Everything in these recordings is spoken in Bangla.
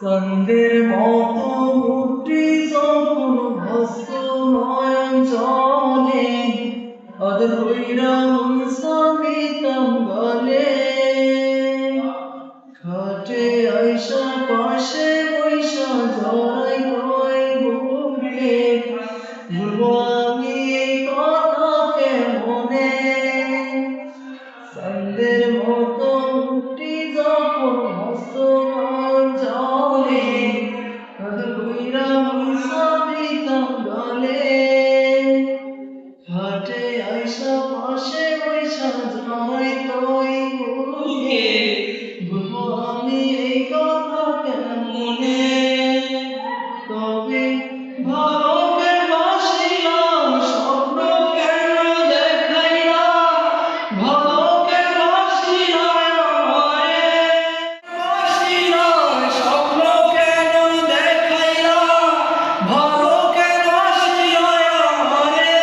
কান্দের মতো মুক্তি যখন হস্ত নয়ন জলে আদর কইরা মুসামিতাম গলে খাটে আইসা পাশে বৈশা জড়াই কই বুকে ভুলবো আমি এই কথা কেমনে কান্দের মতো মুক্তি যখন হস্ত নয়ন জলে আদর কইরা মুসামিতাম গলে হাটে আইসা পাশে বৈশা জড়াই কই বুকে ভুলবো আমি এই কথা কেমনে তবে ভারতের বাসিলা স্বপ্ন কেন দেখাইলা ভারতের বাসিলা আমারে বাসিলা স্বপ্ন কেন দেখাইলা ভারতের বাসিলা আমারে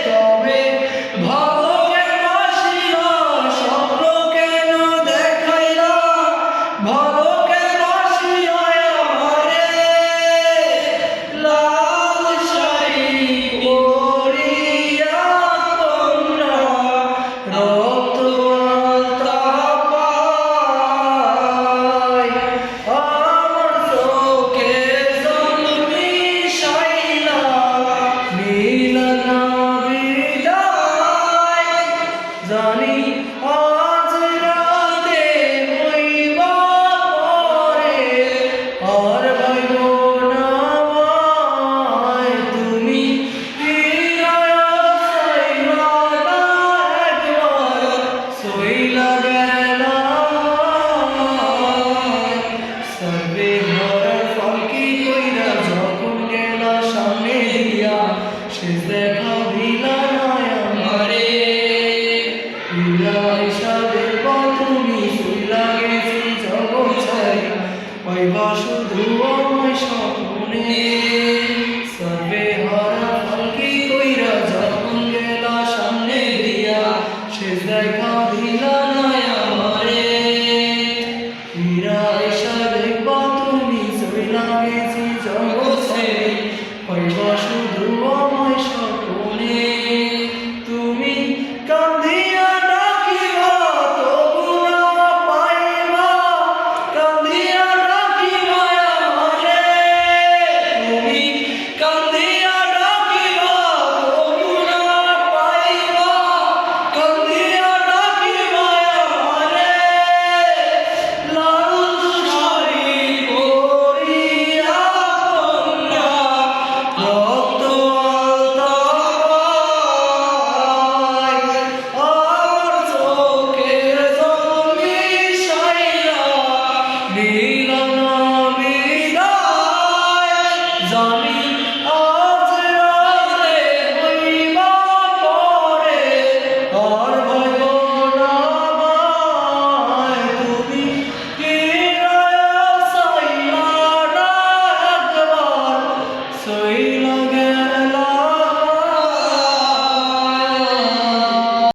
তবে ভারতের বাসিলা স্বপ্ন কেন দেখাইলা ভারতের বাসিলা আমারে লাল শাড়ি পরিয়া তোমরা রক্ত আলতা পায় আমার চোখে জন্মি শাইলা নীলা বিদায় জানি আজ রাতে হইবা পরে আর ভাইব না আমায় তুমি ফিরায়া চাইলা না একবার সইলা গেলা সবে